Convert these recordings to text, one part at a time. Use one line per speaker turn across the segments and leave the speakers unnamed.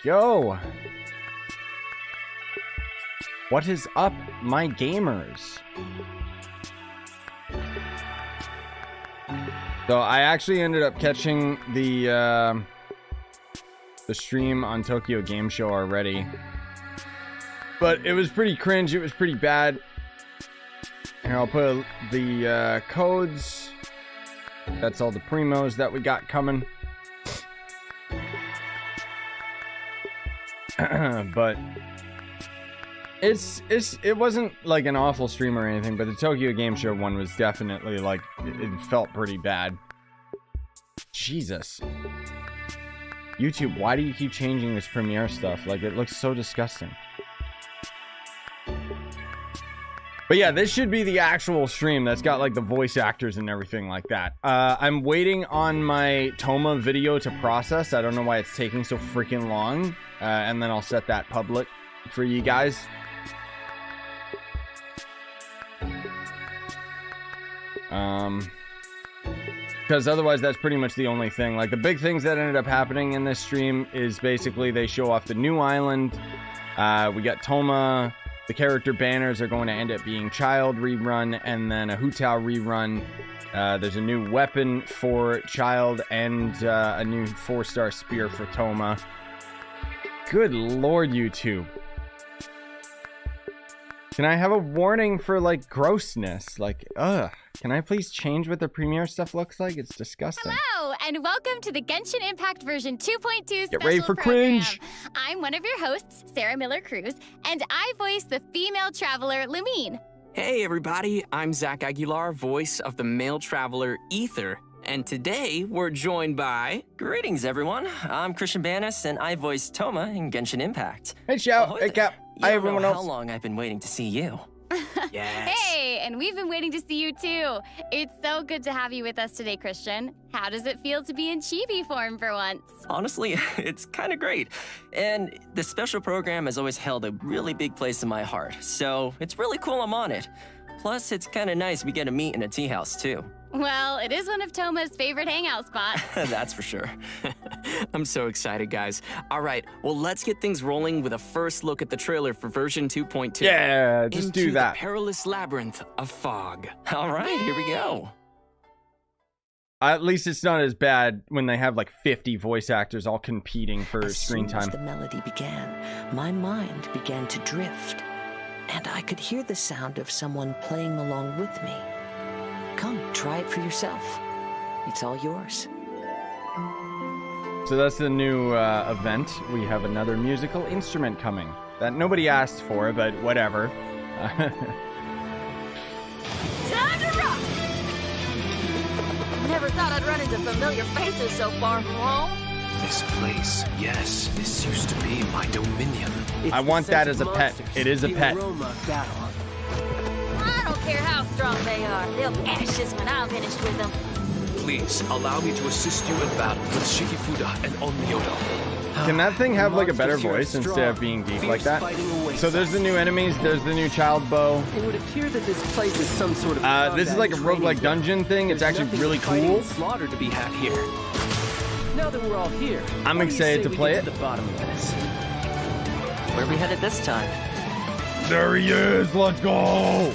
go. What is up, my gamers? So I actually ended up catching the stream on Tokyo Game Show already, but it was pretty cringe. It was pretty bad. Here, I'll put the codes. That's all the primos that we got coming. But it wasn't like an awful stream or anything, but the Tokyo Game Show one was definitely like, it felt pretty bad. Jesus. YouTube, why do you keep changing this Premiere stuff? Like, it looks so disgusting. But yeah, this should be the actual stream that's got like the voice actors and everything like that. I'm waiting on my Thoma video to process. I don't know why it's taking so freaking long. And then I'll set that public for you guys. Because otherwise that's pretty much the only thing. Like, the big things that ended up happening in this stream is basically they show off the new island. We got Thoma. The character banners are going to end up being Child rerun and then a Hutao rerun. There's a new weapon for Child and a new 4-star spear for Thoma. Good lord, YouTube. Can I have a warning for, like, grossness? Like, ugh. Can I please change what the Premiere stuff looks like? It's disgusting.
Hello, and welcome to the Genshin Impact version 2.2
Get ready for
program.
cringe.
I'm one of your hosts, Sarah Miller-Cruz, and I voice the female traveler, Lumine.
Hey everybody, I'm Zach Aguilar, voice of the male traveler, Ether. And today, we're joined by...
Greetings, everyone. I'm Christian Banis, and I voice Thoma in Genshin Impact.
Hey, Xiao.
Ahoy
Hey,
there.
Cap.
You
Hi,
don't
everyone
know
else.
how long I've been waiting to see you. Yes.
Hey, and we've been waiting to see you too. It's so good to have you with us today, Christian. How does it feel to be in chibi form for once?
Honestly, it's kind of great. And the special program has always held a really big place in my heart, so it's really cool I'm on it. Plus, it's kind of nice we get to meet in a tea house, too.
Well, it is one of Thoma's favorite hangout spots.
That's for sure.
I'm so excited, guys. All right, well, let's get things rolling with a first look at the trailer for version 2.2.
Yeah, just
Into
do that.
the perilous labyrinth of fog.
All right, here we go.
At least it's not as bad when they have like 50 voice actors all competing for screen
As soon
time.
as the melody began, my mind began to drift, and I could hear the sound of someone playing along with me. Come, try it for yourself. It's all yours.
So that's the new event. We have another musical instrument coming that nobody asked for, but whatever.
Time to rock! Never thought I'd run into familiar faces so far from home.
This place, yes, this used to be my dominion.
I want that as a pet. It is a pet.
I don't care how strong they are. They'll vanish just when I'm finished with them.
Please, allow me to assist you in battle with Shikifuda and Onmyoto.
Can that thing have like a better voice instead of being deep like that? So there's the new enemies. There's the new child bow.
It would appear that this place is some sort of
This is like a roguelike dungeon thing. It's actually really cool.
Slaughter to be had here. Now that we're all here,
I'm
what do you
excited
say
to
we
play
get
it.
to the bottom of this.
Where are we headed this time?
There he is. Let's go.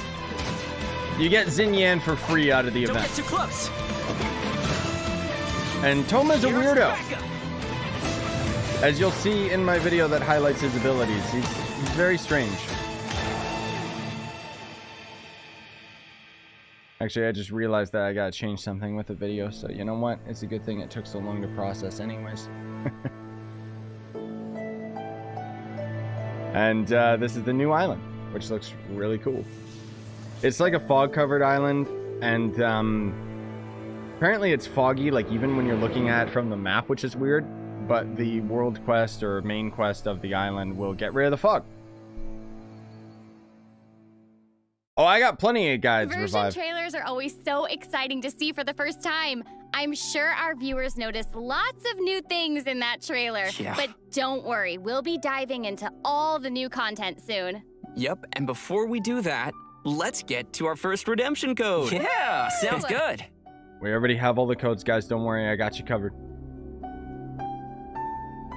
You get Xinyan for free out of the
Don't
event.
get too close.
And Thoma's a weirdo. As you'll see in my video that highlights his abilities, he's very strange. Actually, I just realized that I gotta change something with the video, so you know what? It's a good thing it took so long to process anyways. And this is the new island, which looks really cool. It's like a fog-covered island, and apparently it's foggy, like even when you're looking at it from the map, which is weird. But the world quest or main quest of the island will get rid of the fog. Oh, I got plenty of guides
Version
revived.
trailers are always so exciting to see for the first time. I'm sure our viewers noticed lots of new things in that trailer.
Yeah.
But don't worry, we'll be diving into all the new content soon.
Yep, and before we do that, let's get to our first redemption code.
Yeah, sounds good.
We already have all the codes, guys. Don't worry, I got you covered.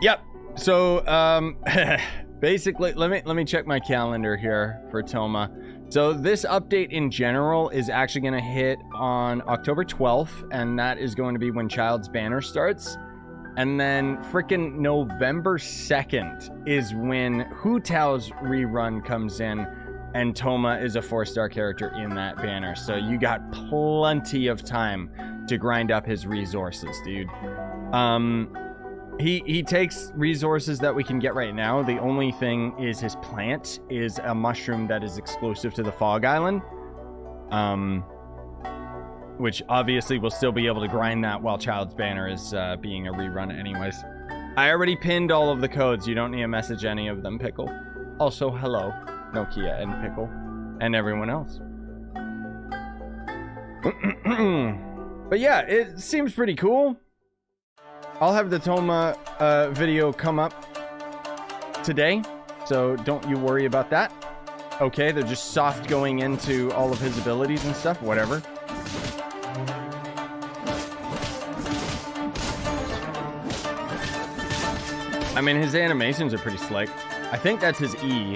Yep, So, basically, let me check my calendar here for Thoma. So this update in general is actually going to hit on October 12th, and that is going to be when Child's Banner starts. And then frickin' November 2nd is when Hu Tao's rerun comes in, and Thoma is a 4-star character in that banner. So you got plenty of time to grind up his resources, dude. He takes resources that we can get right now. The only thing is his plant is a mushroom that is exclusive to the Fog Island. Which obviously we'll still be able to grind that while Child's Banner is being a rerun anyways. I already pinned all of the codes. You don't need to message any of them, Pickle. Also, hello, Nokia and Pickle, and everyone else. But yeah, it seems pretty cool. I'll have the Thoma video come up today, so don't you worry about that. Okay, they're just soft going into all of his abilities and stuff, whatever. I mean, his animations are pretty slick. I think that's his E,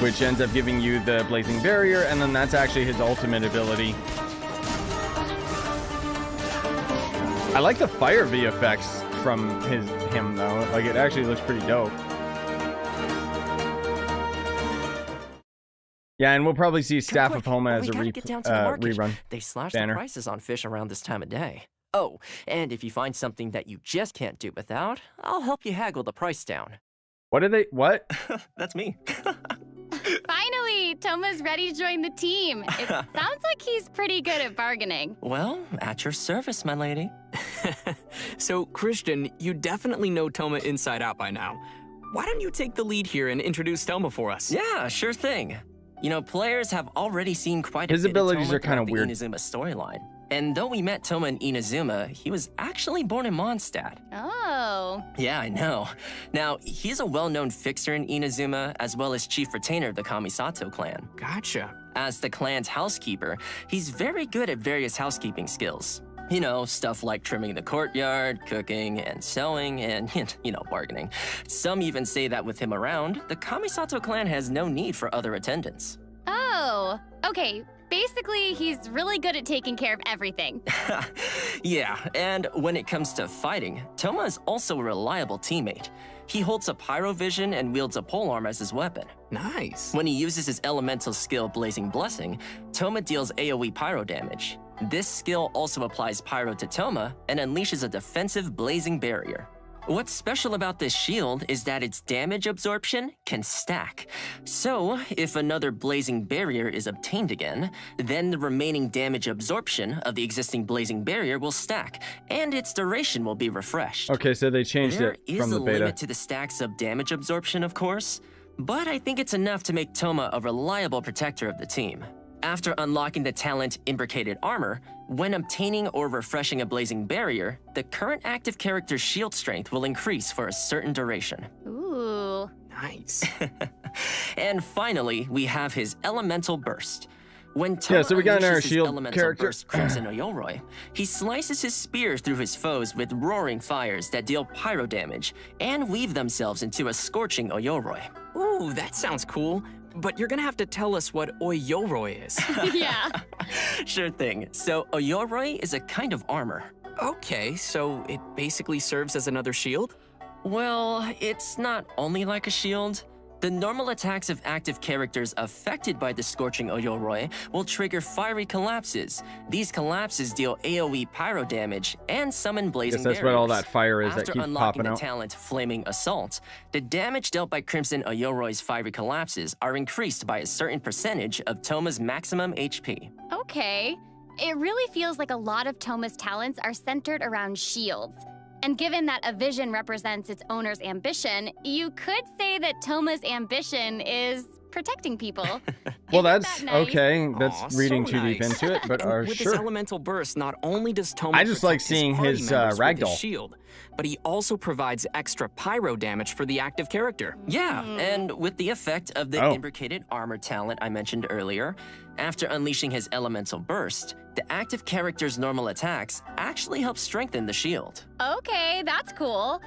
which ends up giving you the Blazing Barrier, and then that's actually his ultimate ability. I like the fire VFX from him though. Like, it actually looks pretty dope. Yeah, and we'll probably see Staff of Thoma as a rerun.
They slash
banner.
the prices on fish around this time of day. Oh, and if you find something that you just can't do without, I'll help you haggle the price down.
What are they? What?
That's me.
Finally, Thoma's ready to join the team. It sounds like he's pretty good at bargaining.
Well, at your service, my lady.
So, Christian, you definitely know Thoma inside out by now. Why don't you take the lead here and introduce Thoma for us?
Yeah, sure thing. You know, players have already seen quite a
His
bit
abilities
of
are kind of weird.
the Inazuma storyline. And though we met Thoma in Inazuma, he was actually born in Mondstadt.
Oh.
Yeah, I know. Now, he's a well-known fixer in Inazuma, as well as chief retainer of the Kamisato clan.
Gotcha.
As the clan's housekeeper, he's very good at various housekeeping skills. You know, stuff like trimming the courtyard, cooking, and sewing, and, you know, bargaining. Some even say that with him around, the Kamisato clan has no need for other attendants.
Oh. Okay. Basically, he's really good at taking care of everything.
Yeah, and when it comes to fighting, Thoma is also a reliable teammate. He holds a pyro vision and wields a polearm as his weapon.
Nice.
When he uses his elemental skill Blazing Blessing, Thoma deals AoE pyro damage. This skill also applies pyro to Thoma and unleashes a defensive Blazing Barrier. What's special about this shield is that its damage absorption can stack. So, if another Blazing Barrier is obtained again, then the remaining damage absorption of the existing Blazing Barrier will stack, and its duration will be refreshed.
Okay, so they changed
There
it from the
is a
beta.
limit to the stacks of damage absorption, of course, but I think it's enough to make Thoma a reliable protector of the team. After unlocking the talent Imbricated Armor, when obtaining or refreshing a Blazing Barrier, the current active character's shield strength will increase for a certain duration.
Ooh.
Nice.
And finally, we have his Elemental Burst. When Thoma
so we got our
unleashes his
shield
Elemental
character.
Burst Crimson Oyoroi, he slices his spear through his foes with roaring fires that deal pyro damage and weave themselves into a scorching Oyoroi.
Ooh, that sounds cool. But you're gonna have to tell us what Oyoroi is.
Yeah.
Sure thing. So Oyoroi is a kind of armor.
Okay, so it basically serves as another shield?
Well, it's not only like a shield. The normal attacks of active characters affected by the Scorching Oyoroi will trigger fiery collapses. These collapses deal AoE pyro damage and summon blazing
Guess that's what all
barriers.
that fire is that
After
keeps
unlocking
popping
the
out.
talent Flaming Assault, the damage dealt by Crimson Oyoroi's fiery collapses are increased by a certain percentage of Thoma's maximum HP.
Okay. It really feels like a lot of Thoma's talents are centered around shields. And given that a vision represents its owner's ambition, you could say that Thoma's ambition is protecting people.
Well,
Isn't
that's
that nice?
okay. That's
Aw,
reading
so
too deep
nice.
into it, but
And with his
sure.
elemental burst, not only does Thoma
I just like
protect
seeing
party
his,
members with
ragdoll.
shield, but he also provides extra pyro damage for the active character.
Yeah, and with the effect of the
Oh.
imbricated armor talent I mentioned earlier, after unleashing his elemental burst, the active character's normal attacks actually help strengthen the shield.
Okay, that's cool.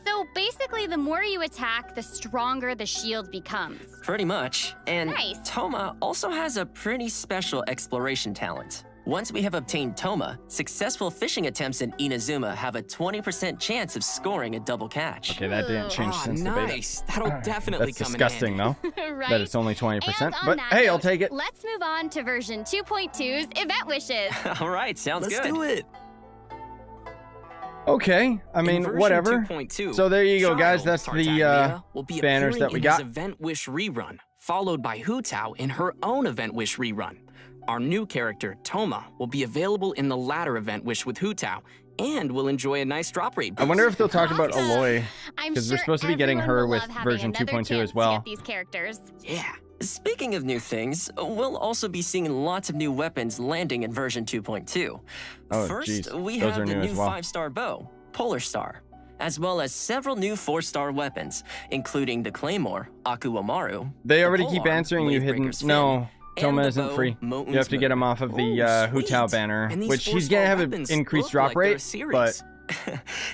So basically, the more you attack, the stronger the shield becomes.
Pretty much. And
Nice.
Thoma also has a pretty special exploration talent. Once we have obtained Thoma, successful fishing attempts in Inazuma have a 20% chance of scoring a double catch.
Okay, that didn't change
Ah,
since the beta.
nice. That'll definitely
That's
come
disgusting,
in handy.
though.
Right?
That it's only 20%.
And on
But
that
hey, I'll
note,
take it.
Let's move on to version 2.2's event wishes.
All right, sounds
Let's
good.
do it.
Okay, I
In
mean,
version
whatever.
2.2,
So there you go, guys.
Child
That's the
Tartaglia will be
banners
appearing
that we
in
got.
his Event Wish rerun, followed by Hu Tao in her own Event Wish rerun. Our new character, Thoma, will be available in the latter Event Wish with Hu Tao, and will enjoy a nice drop rate
I wonder if they'll talk about
Awesome.
Aloy.
I'm
'Cause
sure
we're supposed to be getting
everyone
her
will
with
love having
version
another
2.2 as
chance to
well.
get these characters.
Yeah.
Speaking of new things, we'll also be seeing lots of new weapons landing in version 2.2.
Oh,
First,
geez.
we
Those
have
are
the
new
new
as well.
5-star bow, Polar Star, as well as several new 4-star weapons, including the Claymore, Akuamaru.
They
the
already keep
polearm,
answering you hidden.
Wavebreaker's
No,
Fin,
Thoma
and the
isn't
bow,
free.
Mountain's
You have to get him off of the
Oh,
Hu Tao
sweet.
banner,
And these
which he's
4-star
gonna have an
weapons
increased
look
drop
like they're a
rate.
series.
But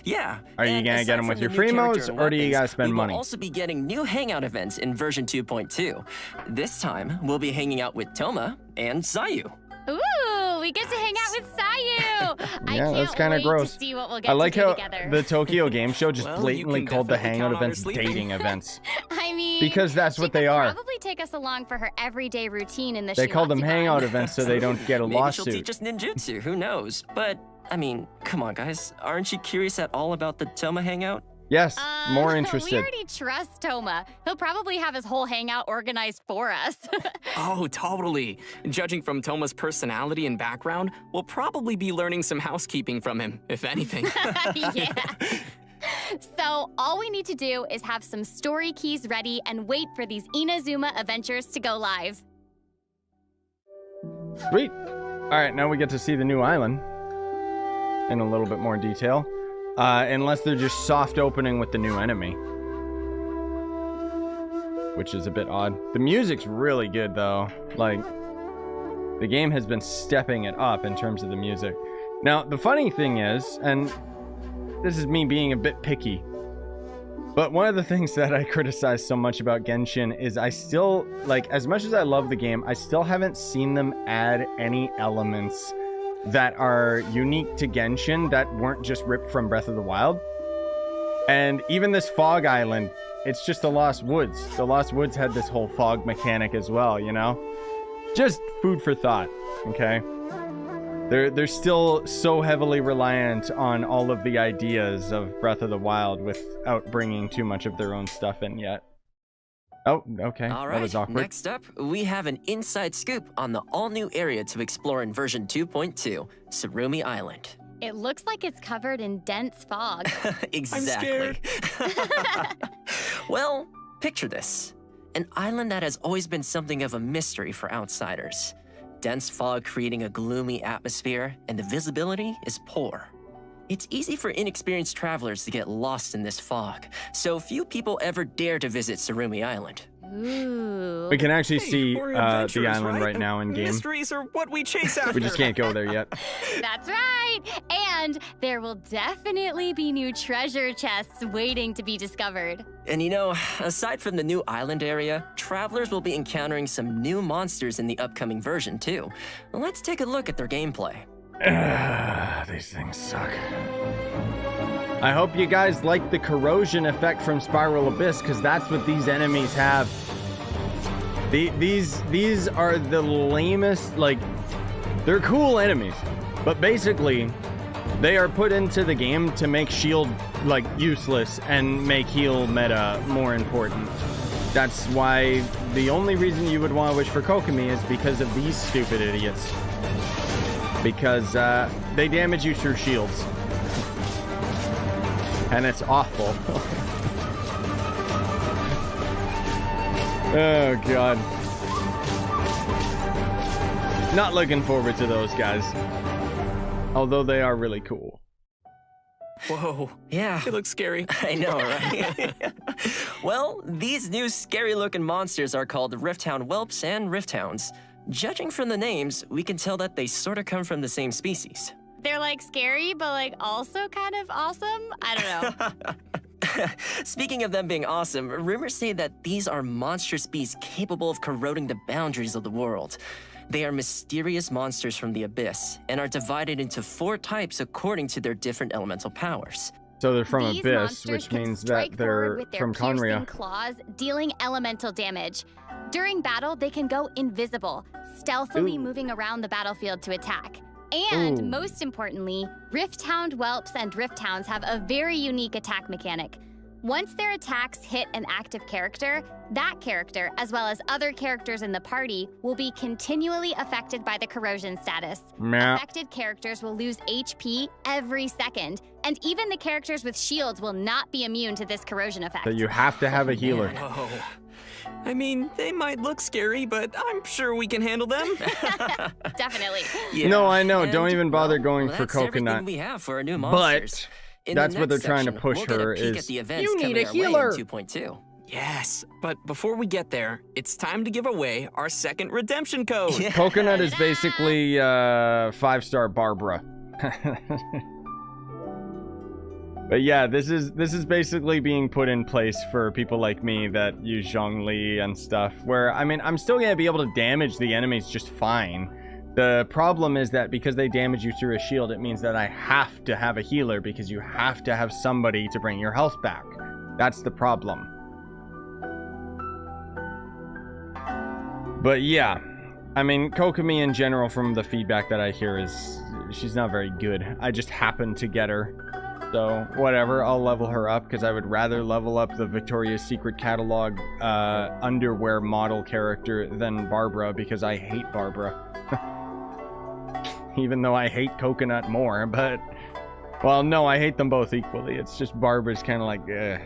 Yeah.
are you
and
gonna get
aside
them with
from
your
the
free
new character
modes,
and
or do you
weapons,
gotta spend
we
money?
will also be getting new Hangout events in version 2.2. This time, we'll be hanging out with Thoma and Scyushi.
Ooh, we get to hang out with Scyushi. I
Yeah,
can't
that's kinda
wait
gross.
to see what we'll get
I like
to do
how
together.
the Tokyo Game Show just
Well, you
blatantly
can
called the
definitely
Hangout
count on her
events
sleeping.
dating events.
I mean,
Because that's
she
what they
could
are.
Probably take us along for her everyday routine in the
They call them
Shimatsu
Hangout
Bond.
events so they don't get a
Maybe she'll
lawsuit.
teach us ninjutsu, who knows? But, I mean, come on, guys. Aren't you curious at all about the Thoma Hangout?
Yes, more
We
interested.
already trust Thoma. He'll probably have his whole hangout organized for us.
Oh, totally. Judging from Thoma's personality and background, we'll probably be learning some housekeeping from him, if anything.
Yeah. So all we need to do is have some story keys ready and wait for these Inazuma adventures to go live.
Sweet. All right, now we get to see the new island in a little bit more detail. Unless they're just soft opening with the new enemy, which is a bit odd. The music's really good, though. Like, the game has been stepping it up in terms of the music. Now, the funny thing is, and this is me being a bit picky, but one of the things that I criticize so much about Genshin is I still, like, as much as I love the game, I still haven't seen them add any elements that are unique to Genshin that weren't just ripped from Breath of the Wild. And even this fog island, it's just the Lost Woods. The Lost Woods had this whole fog mechanic as well, you know? Just food for thought, okay? They're still so heavily reliant on all of the ideas of Breath of the Wild without bringing too much of their own stuff in yet. Oh, okay.
All
That was
right,
awkward.
next up, we have an inside scoop on the all-new area to explore in version 2.2, Tsurumi Island.
It looks like it's covered in dense fog.
Exactly. Well, picture this. An island that has always been something of a mystery for outsiders. Dense fog creating a gloomy atmosphere, and the visibility is poor. It's easy for inexperienced travelers to get lost in this fog, so few people ever dare to visit Tsurumi Island.
Ooh.
We can actually
Hey,
see
we're
the
adventurers,
island right now in game.
Mysteries are what we chase after.
We just can't go there yet.
That's right. And there will definitely be new treasure chests waiting to be discovered.
And you know, aside from the new island area, travelers will be encountering some new monsters in the upcoming version too. Let's take a look at their gameplay.
These things suck. I hope you guys like the corrosion effect from Spiral Abyss, because that's what these enemies have. These are the lamest, like, they're cool enemies, but basically they are put into the game to make shield, like, useless and make heal meta more important. That's why the only reason you would want to wish for Kokomi is because of these stupid idiots. Because they damage you through shields. And it's awful. Oh, God. Not looking forward to those guys. Although they are really cool.
Whoa.
Yeah.
They look scary.
I know, right? Well, these new scary-looking monsters are called Rifthound whelps and Rifthounds. Judging from the names, we can tell that they sort of come from the same species.
They're like scary, but like also kind of awesome. I don't know.
Speaking of them being awesome, rumors say that these are monstrous beasts capable of corroding the boundaries of the world. They are mysterious monsters from the abyss and are divided into 4 types according to their different elemental powers.
So they're from
These
Abyss,
monsters
which
can
means
strike
that
forward
they're
with their
from
piercing
Conria.
claws, dealing elemental damage. During battle, they can go invisible, stealthily
Ooh.
moving around the battlefield to attack. And
Ooh.
most importantly, Rifthound whelps and Rifthounds have a very unique attack mechanic. Once their attacks hit an active character, that character, as well as other characters in the party, will be continually affected by the corrosion status.
Meh.
Affected characters will lose HP every second, and even the characters with shields will not be immune to this corrosion effect.
So you have to have a healer.
Whoa. I mean, they might look scary, but I'm sure we can handle them.
Definitely.
Yeah.
No, I know.
And,
Don't even bother going
well,
for
that's
Coconut.
everything we have for our new monsters.
But
In the
that's what they're
next
trying to
section,
push
we'll get a
her
peek
is,
at the events
you need
coming
a
our way in
healer.
2.2.
Yes, but before we get there, it's time to give away our second redemption code.
Yeah.
Coconut is basically 5-star Barbara. But yeah, this is basically being put in place for people like me that use Zhongli and stuff, where, I mean, I'm still gonna be able to damage the enemies just fine. The problem is that because they damage you through a shield, it means that I have to have a healer because you have to have somebody to bring your health back. That's the problem. But yeah, I mean, Kokomi in general, from the feedback that I hear, is she's not very good. I just happened to get her. So, whatever, I'll level her up because I would rather level up the Victoria's Secret catalog underwear model character than Barbara because I hate Barbara. Even though I hate Coconut more, but... Well, no, I hate them both equally. It's just Barbara's kind of like, ugh.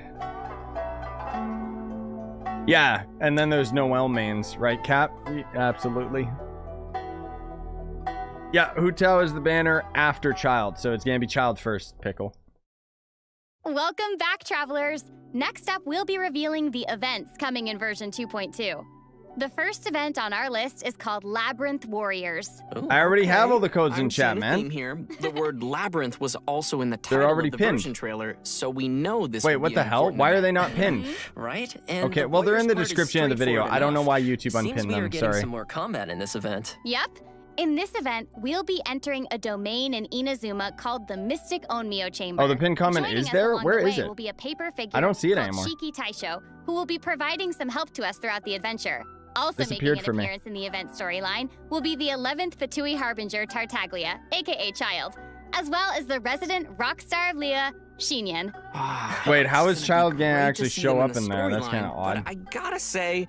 Yeah, and then there's Noelle mains, right, Cap? Absolutely. Yeah, Hu Tao is the banner after Child, so it's gonna be Child first, Pickle.
Welcome back, travelers. Next up, we'll be revealing the events coming in version 2.2. The first event on our list is called Labyrinth Warriors.
Ooh,
I already have all the
I'm
codes in chat,
seeing a
man.
theme here. The word labyrinth was also in the
They're
title
already
of the
pinned.
version trailer, so we know this.
Wait,
will
what
be
the
an
hell?
important
Why are
event.
they not pinned?
Right? And
Okay,
the
well, they're in the
warriors part is
description of the video.
straightforward
I don't know
enough.
why YouTube
Seems
unpinned
we are
them,
getting
sorry.
some more combat in this event.
Yep. In this event, we'll be entering a domain in Inazuma called the Mystic Onmyo Chamber.
Oh, the pinned comment
Joining
is
us
there?
along
Where
the
is
way
it?
will be a paper figure
I don't see it
called
anymore.
Shiki Taisho, who will be providing some help to us throughout the adventure. Also
Disappeared
making
for
an
me.
appearance in the event storyline will be the 11th Fatui Harbinger Tartaglia, aka Child, as well as the resident rock star of Leah, Xinyan.
Ah,
Wait, how
it's
is
gonna be
Child gonna
great to
actually
see
show
them
up in there? That's
storyline,
kinda odd.
But I gotta say,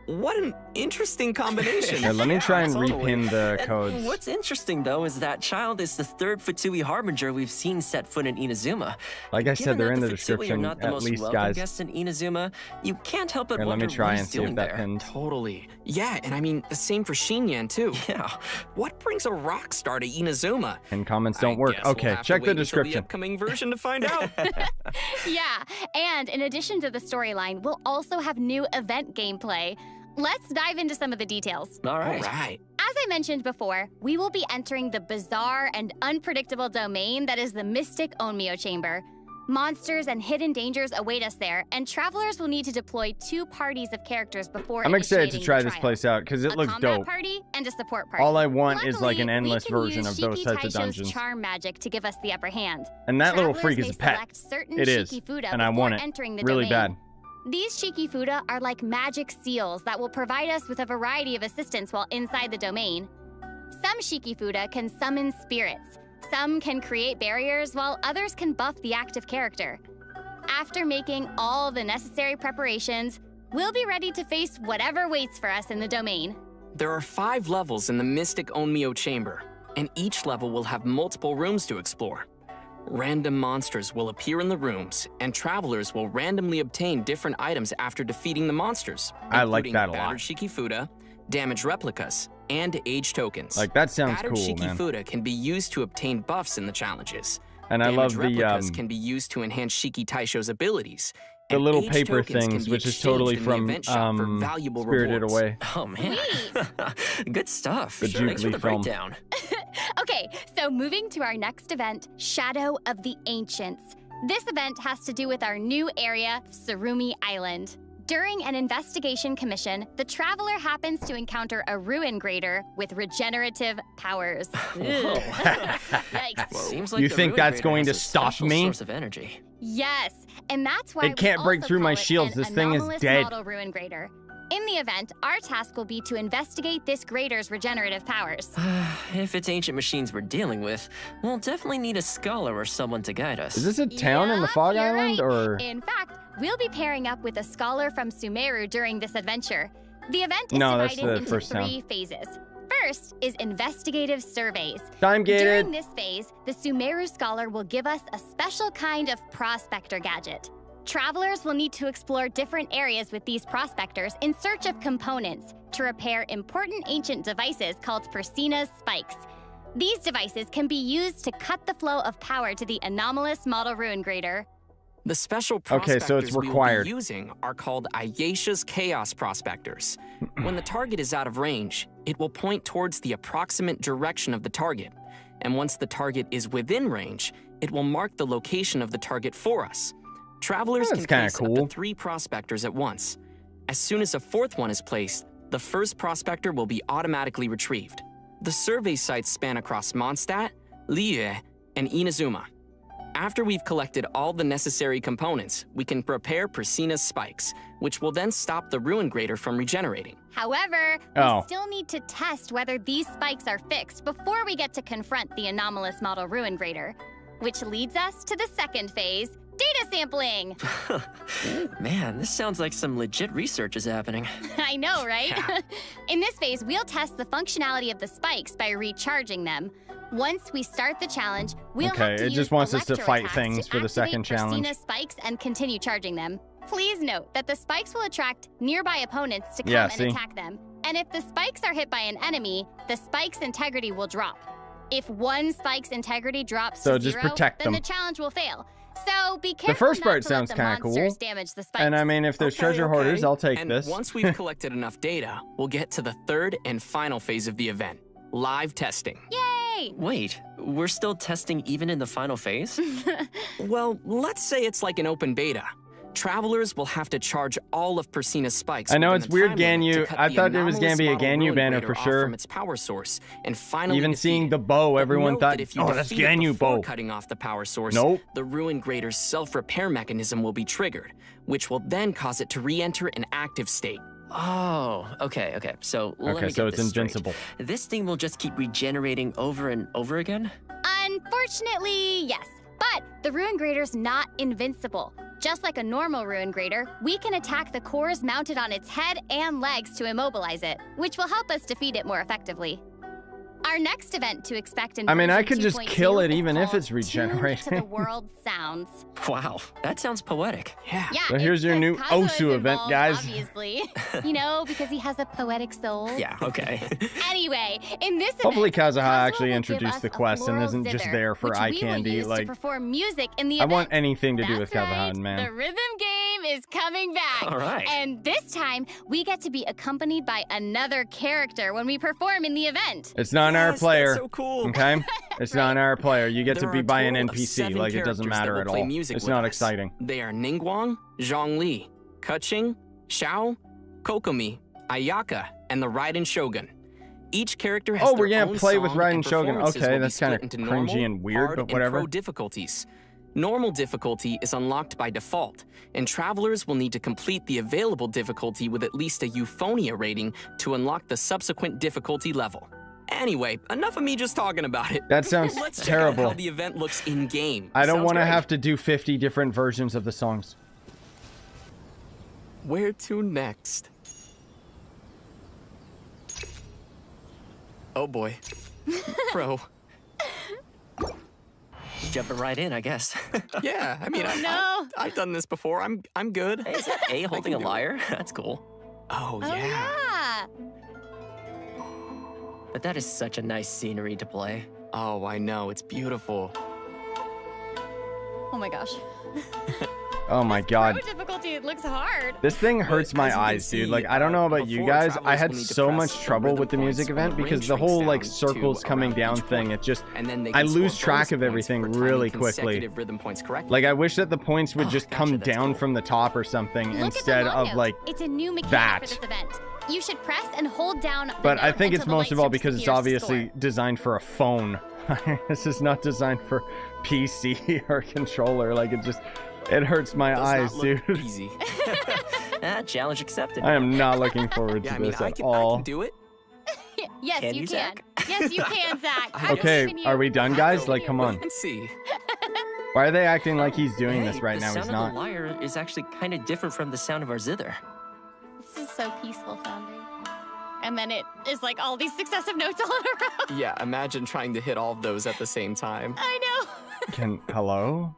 what an interesting combination.
Here, let me try and
Totally.
repin the
And
codes.
what's interesting, though, is that Child is the 3rd Fatui Harbinger we've seen set foot in Inazuma.
Like I said,
Given
they're
that
in the
Fatui are
description
not the
at
most
least,
welcome
guys.
guests in Inazuma, you can't help but
Here, let
wonder
me try
what
and
he's
see if
doing
that
there.
pins.
Totally. Yeah, and I mean, the same for Xinyan, too.
Yeah.
What brings a rock star to Inazuma?
And comments don't
I
work.
guess we'll
Okay,
have to
check
wait
the
until
description.
The upcoming version to find out.
Yeah, and in addition to the storyline, we'll also have new event gameplay. Let's dive into some of the details.
All
All
right.
right.
As I mentioned before, we will be entering the bizarre and unpredictable domain that is the Mystic Onmyo Chamber. Monsters and hidden dangers await us there, and travelers will need to deploy 2 parties of characters before
I'm excited to
initiating
try
the
this
trial.
place out because it
A
looks
combat
dope.
party and a support party.
All I want is like an
Luckily,
endless
we can
version
use
of those
Shiki
types of
Taisho's
dungeons.
charm magic to give us the upper hand.
And that little
Travelers
freak
may
is a pet.
select certain
It is,
Shikifuda
and I
before
want it
entering the
really
domain.
bad.
These Shikifuda are like magic seals that will provide us with a variety of assistance while inside the domain. Some Shikifuda can summon spirits, some can create barriers, while others can buff the active character. After making all the necessary preparations, we'll be ready to face whatever waits for us in the domain.
There are 5 levels in the Mystic Onmyo Chamber, and each level will have multiple rooms to explore. Random monsters will appear in the rooms, and travelers will randomly obtain different items after defeating the monsters.
I like
including
that a lot.
battered Shikifuda, damage replicas, and age tokens.
Like, that sounds
Battered
cool, man.
Shikifuda can be used to obtain buffs in the challenges.
And I love
Damage
the
replicas can be used to enhance Shiki Taisho's abilities.
the
and
little
age
paper
tokens can
things,
be
which is
exchanged
totally
in the
from
event shop for valuable
Spirited
rewards.
Away.
Oh man, good stuff.
The
Thanks for
Ghibli
the
film.
breakdown.
Okay, so moving to our next event, Shadow of the Ancients. This event has to do with our new area, Tsurumi Island. During an investigation commission, the traveler happens to encounter a ruin grader with regenerative powers. Yikes.
Seems like
You
the
think
Ruin
that's
Grader
going
has
to
a
stop
special
me?
Source of energy.
Yes, and that's why
It can't
we
break
also
through my
call it
shields.
an
This thing is
anomalous
dead.
model ruin grader. In the event, our task will be to investigate this grader's regenerative powers.
If it's ancient machines we're dealing with, we'll definitely need a scholar or someone to guide us.
Is this a town in the
Yup,
Fog
you're
Island,
right.
or?
In fact, we'll be pairing up with a scholar from Sumeru during this adventure. The event is
No, that's
divided
the
into
first town.
3 phases. First is investigative surveys.
Time
During
gated.
this phase, the Sumeru scholar will give us a special kind of prospector gadget. Travelers will need to explore different areas with these prospectors in search of components to repair important ancient devices called Persina's spikes. These devices can be used to cut the flow of power to the anomalous model ruin grader.
The special
Okay, so it's
prospectors we will
required.
be using are called Ayesha's Chaos Prospectors. When the target is out of range, it will point towards the approximate direction of the target. And once the target is within range, it will mark the location of the target for us. Travelers
That's
can
kinda
place up
cool.
to 3 prospectors at once. As soon as a 4th one is placed, the first prospector will be automatically retrieved. The survey sites span across Mondstadt, Liyue, and Inazuma. After we've collected all the necessary components, we can prepare Persina's spikes, which will then stop the ruin grader from regenerating.
However, we
Oh.
still need to test whether these spikes are fixed before we get to confront the anomalous model ruin grader. Which leads us to the second phase, data sampling.
Man, this sounds like some legit research is happening.
I know, right?
Yeah.
In this phase, we'll test the functionality of the spikes by recharging them. Once we start the challenge, we'll
Okay,
have to
it
use
just wants us to
electro
fight
attacks
things for the second
activate
challenge.
Persina's spikes and continue charging them. Please note that the spikes will attract nearby opponents to come
Yeah,
and
see?
attack them. And if the spikes are hit by an enemy, the spike's integrity will drop. If one spike's integrity drops
So
to
just
0,
protect
then
them.
the challenge will fail. So be careful
first
not
part
to
sounds
let the
kinda cool.
monsters damage the spikes.
And I mean, if there's treasure hoarders, I'll take
and
this.
once we've collected enough data, we'll get to the 3rd and final phase of the event, live testing.
Yay!
Wait, we're still testing even in the final phase?
Well, let's say it's like an open beta. Travelers will have to charge all of Persina's spikes.
I know
within
it's
the
weird,
time limit to
Ganyu.
cut
I
the
thought it was gonna
anomalous
be a
model
Ganyu
ruin
banner
grader
for
off
sure.
From its power source and finally
Even seeing
defeat
the
it.
bow,
But
everyone
note
thought,
that if you
oh, that's
defeat it
Ganyu
before
bow.
cutting off the power source,
Nope.
the ruin grader's self-repair mechanism will be triggered, which will then cause it to re-enter an active state.
Oh, okay. So let
Okay,
me
so
get
it's
this straight.
invincible.
This thing will just keep regenerating over and over again?
Unfortunately, yes. But the ruin grader's not invincible. Just like a normal ruin grader, we can attack the cores mounted on its head and legs to immobilize it, which will help us defeat it more effectively. Our next event to expect in
I mean, I
version
could just
2.2
kill it
is
even if
called
it's
Tuned
regenerating.
to the World Sounds.
Wow, that sounds poetic.
Yeah.
Yeah,
So here's
it's
your
'cause
new
Kazuha is
Osu event,
involved,
guys.
Obviously. You know, because he has a poetic soul.
Yeah, okay.
Anyway, in this
Hopefully
event,
Kazuha actually
will give
introduced
us
the
a
quest and
floral
isn't just
zither,
there for
which
eye
we will
candy.
use
Like,
to perform music in the
I
event.
want anything to do with
That's
Kazuha,
right.
man.
The rhythm game is coming back.
All right.
And this time, we get to be accompanied by another character when we perform in the event.
It's not our
Yes,
player.
That's so cool.
Okay? It's not our player. You get
There
to be
are a
by an
total of
NPC.
7
Like, it doesn't
characters that
matter
will
at
play
all.
music
It's
with
not
us.
exciting.
They are Ningguang, Zhongli, Keqing, Xiao, Kokomi, Ayaka, and the Raiden Shogun. Each character has
Oh, we're
their
gonna
own
play with
song,
Raiden
and
Shogun.
performances
Okay,
will be
that's kinda
split into normal,
cringy and weird,
hard,
but
and
whatever.
pro difficulties. Normal difficulty is unlocked by default, and travelers will need to complete the available difficulty with at least a Euphonia rating to unlock the subsequent difficulty level. Anyway, enough of me just talking about it.
That sounds
Let's check out
terrible.
how the event looks in-game.
I don't
Sounds
want to
great.
have to do 50 different versions of the songs.
Where to next? Oh boy. Pro.
Jumping right in, I guess.
Yeah, I mean,
No.
I've done this before. I'm good.
Hey, is that A holding a
do it.
lyre? That's cool.
Oh,
Oh,
yeah.
yeah.
but that is such a nice scenery to play.
Oh, I know. It's beautiful.
Oh my gosh.
Oh my god.
Pro difficulty, it looks hard.
This thing hurts my
as you can
eyes, dude.
see,
Like, I don't know about you
before,
guys. I
travelers
had
will need to
so
press
much
the
trouble
rhythm
with the
points
music
when
event
the
because
range
the whole,
shrinks
like,
down to
circles coming
around
down
each
thing,
point.
it just...
And then they
I
can
lose
score
track
bonus
of
points
everything
for timing
really quickly.
consecutive rhythm points correctly.
Like, I wish that the points would just
gotcha,
come
that's
down
cool.
from the top or something
Look
instead
at the
of,
note.
like...
It's a new mechanic
that.
for this event. You should press and hold down the
But I
note
think it's
until the
most of
light
all
strip
because it's
disappears to
obviously
score.
designed for a phone. This is not designed for PC or controller. Like, it just... It hurts my
Does
eyes,
not look
dude.
easy.
Challenge accepted.
I am not looking forward to
Yeah, I mean,
this
I
at
can
all.
do it.
Yes,
Can
you
you,
can.
Zach?
Yes, you can, Zach. I'm
Okay,
believing you.
are we done, guys? Like, come on.
Let's see.
Why are they acting like he's doing
Hey,
this right
the
now?
sound
He's
of
not.
the lyre is actually kind of different from the sound of our zither.
This is so peaceful sounding. And then it is like all these successive notes all in a row.
Yeah, imagine trying to hit all of those at the same time.
I know.
Hello?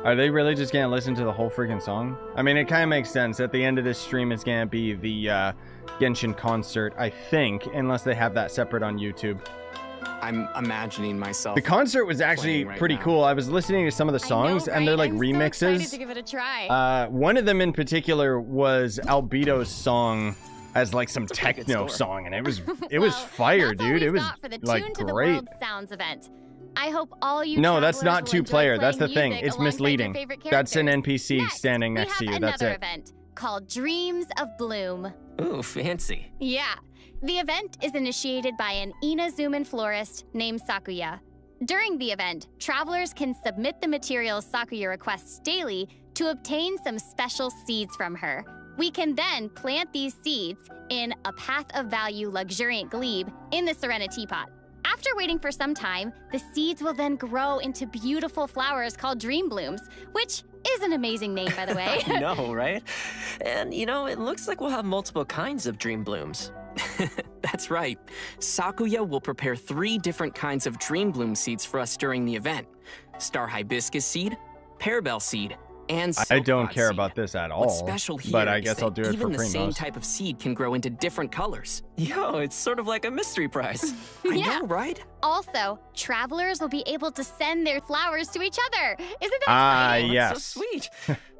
Are they really just gonna listen to the whole freaking song? I mean, it kind of makes sense. At the end of this stream is gonna be the Genshin concert, I think, unless they have that separate on YouTube.
I'm imagining myself.
The concert was actually
playing right
pretty
now.
cool. I was listening to some of the songs,
I know,
and they're
right?
like
I'm
remixes.
So excited to give it a try.
One of them in particular was Albedo's song as like some
That's a pretty good
techno
score.
song, and it was
Well,
fire,
that's all
dude. It
we've
was
got for the
like
Tune to the
great.
World Sounds event. I hope all you
No, that's
travelers
not
will
two-player.
enjoy
That's the
playing
thing.
music
It's
alongside your
misleading.
favorite
That's an
characters.
NPC
Next,
standing
we
next to
have
you. That's
another
it.
event called Dreams of Bloom.
Ooh, fancy.
Yeah. The event is initiated by an Inazuman florist named Sakuya. During the event, travelers can submit the materials Sakuya requests daily to obtain some special seeds from her. We can then plant these seeds in a Path of Value luxuriant glebe in the Serenitea pot. After waiting for some time, the seeds will then grow into beautiful flowers called dream blooms, which is an amazing name, by the way.
I know, right? And you know, it looks like we'll have multiple kinds of dream blooms.
That's right. Sakuya will prepare 3 different kinds of dream bloom seeds for us during the event. Star hibiscus seed, pearbell seed, and
I don't
silkpod
care
seed.
about this at all.
What's special here
but I
is
guess
that
I'll do it for
even the same
Primos.
type of seed can grow into different colors.
Yo, it's sort of like a mystery prize.
I
Yeah.
know, right?
Also, travelers will be able to send their flowers to each other. Isn't that
Ah,
exciting?
yes.
That's so sweet.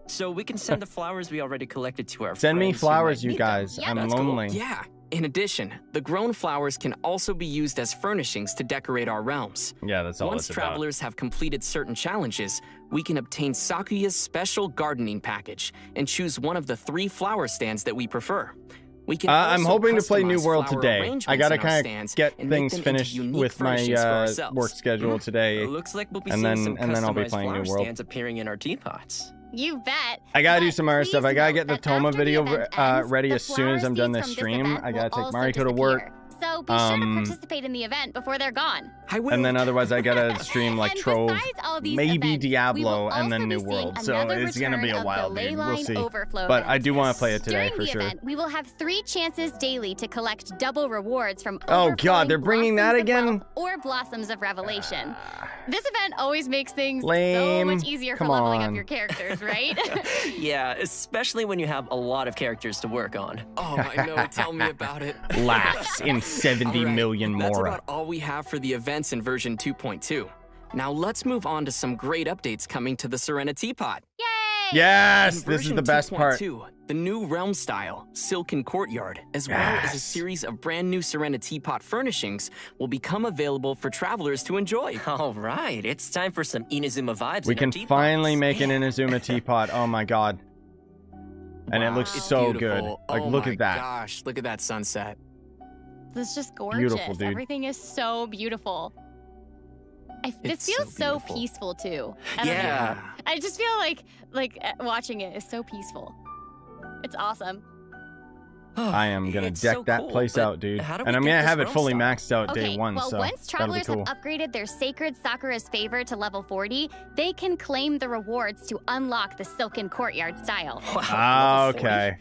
So we can send the flowers we already collected to our
Send me
friends who
flowers,
might
you
need them.
guys.
Yeah,
I'm
that's cool.
lonely.
Yeah. In addition, the grown flowers can also be used as furnishings to decorate our realms.
Yeah, that's all
Once
it's about.
travelers have completed certain challenges, we can obtain Sakuya's special gardening package and choose one of the 3 flower stands that we prefer. We can
I'm
also
hoping to play New
customize
World
flower
today. I
arrangements
gotta
in our
kind of
stands
get
and make
things
them into
finished
unique
with my
furnishings for ourselves.
work schedule today.
Looks like we'll be
And
seeing
then-
some
and then I'll be
customized
playing New
flower
World.
stands appearing in our teapots.
You bet.
I gotta do
But
some other
please
stuff. I gotta
note
get the
that
Thoma
after the
video
event ends,
ready
the
as soon as I'm done
flower
this
seeds from
stream.
event
I
will
gotta take
also
Mariko to work.
disappear. So be sure to
Um,
participate in the event before they're gone.
I will.
And then otherwise I gotta stream like
And
Trove,
besides all these
maybe
events, we
Diablo,
will
and then
also
New
be seeing
World. So
another
it's gonna be
return
a
of
while,
the Ley
dude. We'll
Line
see.
Overflow
But
event.
I do want to play it today
During
for
the
sure.
event, we will have 3 chances daily to collect double rewards from
Oh, God,
overflowing
they're bringing that
Blossoms of
again?
Wealth or Blossoms of Revelation. This event always makes things so
Lame.
much easier
Come
for leveling
on.
up your characters, right?
Yeah, especially when you have a lot of characters to work on.
Oh, I know. Tell me about it.
Laughs in 70
All right,
million
That's
more.
about all we have for the events in version 2.2. Now let's move on to some great updates coming to the Serenitea pot.
Yay!
Yes,
In
this is
version
the best part.
2.2, the new realm style, Silken Courtyard, as well as a
Yes.
series of brand new Serenitea pot furnishings will become available for travelers to enjoy.
All right, it's time for some Inazuma vibes.
We
in
can
our teapots.
finally make an Inazuma teapot. Oh my god. And it looks
It's
so good.
beautiful.
Like,
Oh
look
my
at that.
Gosh, look at that sunset.
This is just gorgeous.
Beautiful, dude.
Everything is so beautiful. This
It's so
feels so
beautiful.
peaceful too. I don't know.
Yeah.
I just feel like watching it is so peaceful. It's awesome.
I am gonna
It's
deck
so
that
cool,
place
but
out, dude.
how do
And
we
I'm
get
gonna
this
have it
realm
fully
style?
maxed out
Okay,
day 1,
well,
so
once
that'll be
travelers
cool.
have upgraded their Sacred Sakura's Favor to level 40, they can claim the rewards to unlock the Silken Courtyard style.
Ah,
Level 40.
okay.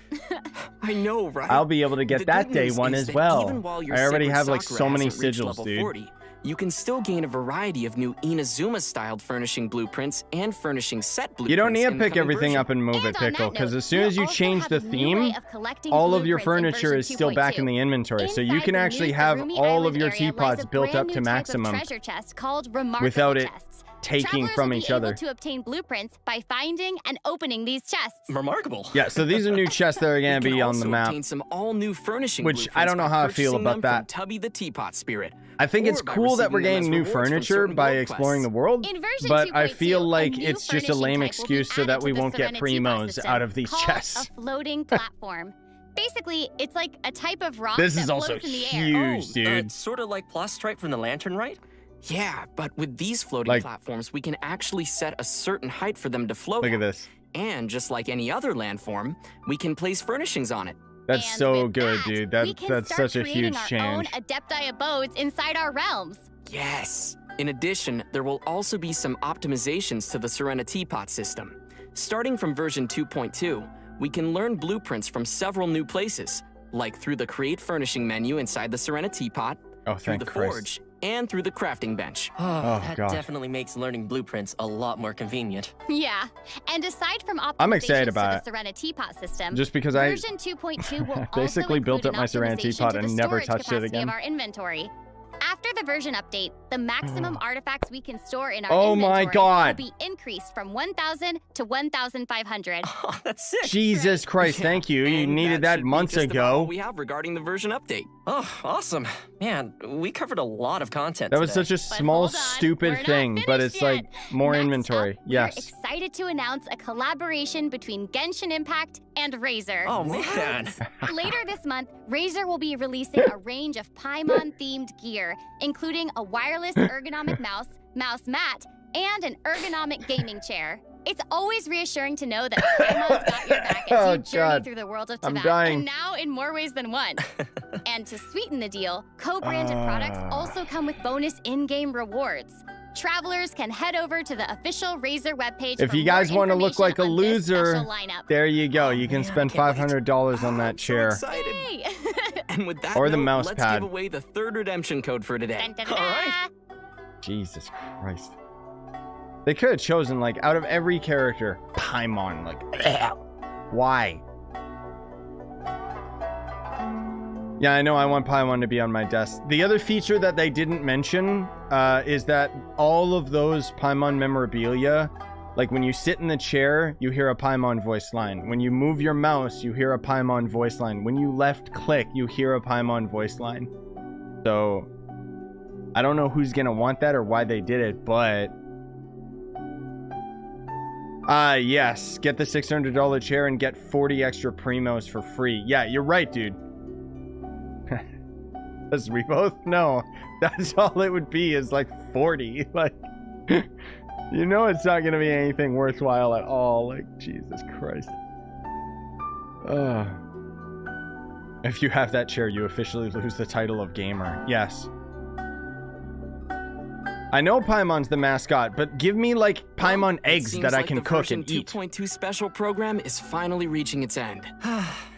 I know, right?
I'll be able to get
The
that
good
day
news
1
is
as
that
well.
even while your
I already
Sacred
have like
Sakura
so many
hasn't reached
sigils,
level
dude.
40, you can still gain a variety of new Inazuma-styled furnishing blueprints and furnishing set blueprints.
You don't need to
in the
pick
coming
everything
version.
up and move
And
it,
on
Pickle,
that
because
note,
as soon as you
also
change
have
the
a new
theme,
way of collecting
all of your
blueprints in
furniture is
version
still back in
2.2.
the inventory. So you
Inside
can
the new
actually have
Tsurumi
all of
Island
your
area
teapots
lies a
built up
brand
to
new type of
maximum
treasure chest called remarkable
without it
chests.
taking
Travelers
from
will
each
be
other.
able to obtain blueprints by finding and opening these chests.
Remarkable.
Yeah, so these are new chests that are going to
You
be
can
on the
also
map.
obtain some all-new furnishing
Which I don't know
blueprints
how
by
I feel
purchasing
about
them
that.
from Tubby the Teapot Spirit.
I think it's
or by
cool that we're
receiving them
getting
as
new
rewards from
furniture
certain
by
world
exploring the
quests.
world,
In version
but I
2.2,
feel like
a new
it's just a
furnishing
lame
type will be
excuse so
added
that
to
we
the
won't get
Serenitea
primos
system
out of these
called
chests.
a floating platform. Basically, it's like a type of rock
This
that
is also
floats in the air.
huge, dude.
Sort of like Plastrite from the Lantern, right?
Yeah, but with these floating
Like-
platforms, we can actually set a certain height for them to float
Look at
at.
this.
And just like any other landform, we can place furnishings on it.
That's
And
so
with
good,
that,
dude.
we can
That's
start
such a
creating
huge
our
change.
own Adepti abodes inside our realms.
Yes! In addition, there will also be some optimizations to the Serenitea system. Starting from version 2.2, we can learn blueprints from several new places, like through the Create Furnishing menu inside the Serenitea,
Oh,
through
thank
the
Christ.
Forge, and through the Crafting Bench.
Oh,
that
God.
definitely makes learning blueprints a lot more convenient.
Yeah, and aside from optimizations
I'm excited about
to the Serenitea system,
Just because I
version 2.2 will
basically
also
built
include
up my
an
Serenitea
optimization
pot
to the
and never
storage
touched it
capacity
again.
of our inventory. After the version update, the maximum artifacts we can store in our
Oh
inventory
my God.
will be increased from 1,000 to 1,500.
Oh, that's sick.
Jesus Christ, thank you. You
And
needed that
should be
months
just about all
ago.
we have regarding the version update.
Oh, awesome. Man, we covered a lot of content
That was
today.
such a
But
small,
hold on,
stupid
we're not
thing, but
finished
it's like
yet.
more
Next
inventory.
Up, we're
Yes.
excited to announce a collaboration between Genshin Impact and Razor.
Oh, man.
Later this month, Razor will be releasing a range of Paimon-themed gear, including a wireless ergonomic mouse mat, and an ergonomic gaming chair. It's always reassuring to know that Paimon's got your back as
Oh,
you journey
God.
through the world of
I'm
Tibet,
dying.
and now in more ways than one. And to sweeten the deal, co-branded products also come with bonus in-game rewards. Travelers can head over to the official Razor webpage
If
for
you guys
more
want to look like a
information on this
loser,
special lineup.
there you go. You can
man,
spend
I can't wait.
$500 on that
I'm
chair.
So excited.
Yay!
And with that
Or the
note,
mouse
let's
pad.
give away the third redemption code for today.
Dun, dun, dun,
All right.
dun.
Jesus Christ. They could have chosen, like, out of every character, Paimon. Like, why? Yeah, I know I want Paimon to be on my desk. The other feature that they didn't mention is that all of those Paimon memorabilia, like when you sit in the chair, you hear a Paimon voice line. When you move your mouse, you hear a Paimon voice line. When you left click, you hear a Paimon voice line. So, I don't know who's gonna want that or why they did it, but... yes. Get the $600 chair and get 40 extra primos for free. Yeah, you're right, dude. As we both know, that's all it would be is like 40. Like, you know it's not gonna be anything worthwhile at all. Like, Jesus Christ. If you have that chair, you officially lose the title of gamer. Yes. I know Paimon's the mascot, but give me, like, Paimon
It
eggs
seems
that I
like
can
the
cook
version
and eat.
2.2 special program is finally reaching its end.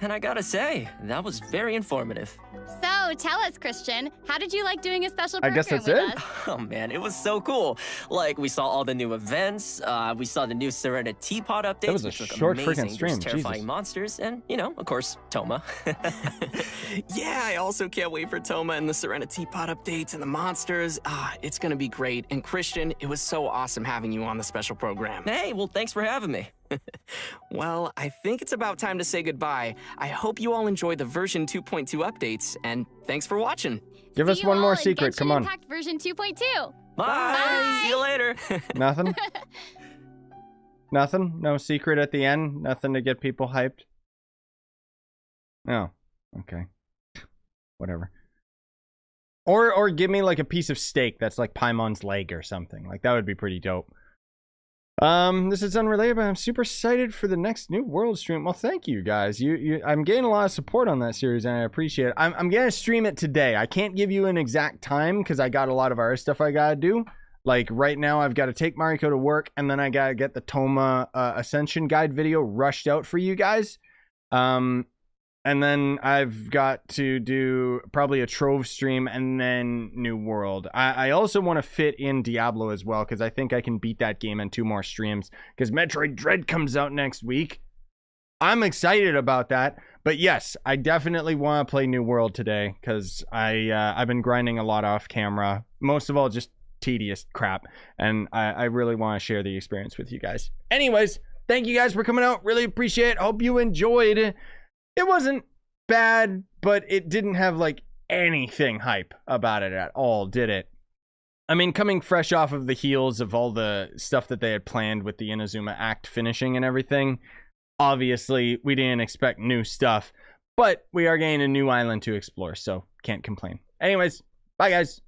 And I gotta say, that was very informative.
So, tell us, Christian, how did you like doing a special
I
program
guess that's
with
it.
us?
Oh man, it was so cool. Like, we saw all the new events, we saw the new Serenitea updates,
was a
which look
short freaking
amazing.
stream,
There's terrifying
Jesus.
monsters, and, you know, of course, Thoma.
Yeah, I also can't wait for Thoma and the Serenitea updates and the monsters. It's gonna be great. And Christian, it was so awesome having you on the special program.
Hey, well, thanks for having me.
Well, I think it's about time to say goodbye. I hope you all enjoy the version 2.2 updates, and thanks for watching.
Give
See
us
you
one
all
more
in
secret.
Genshin
Come on.
Impact version 2.2.
Bye. See you later.
Nothing? Nothing? No secret at the end? Nothing to get people hyped? Oh, okay. Whatever. Or give me like a piece of steak that's like Paimon's leg or something. Like that would be pretty dope. This is unrelated, but I'm super excited for the next New World stream. Well, thank you guys. I'm getting a lot of support on that series, and I appreciate it. I'm gonna stream it today. I can't give you an exact time because I got a lot of other stuff I gotta do. Like right now, I've got to take Mariko to work, and then I gotta get the Thoma Ascension Guide video rushed out for you guys. And And then I've got to do probably a Trove stream and then New World. I also want to fit in Diablo as well, because I think I can beat that game in 2 more streams, because Metroid Dread comes out next week. I'm excited about that. But yes, I definitely want to play New World today, because I've been grinding a lot off camera. Most of all, just tedious crap. And I really want to share the experience with you guys. Anyways, thank you guys for coming out. Really appreciate it. Hope you enjoyed. It wasn't bad, but it didn't have like anything hype about it at all, did it? I mean, coming fresh off of the heels of all the stuff that they had planned with the Inazuma act finishing and everything, obviously we didn't expect new stuff, but we are getting a new island to explore, so can't complain. Anyways, bye guys.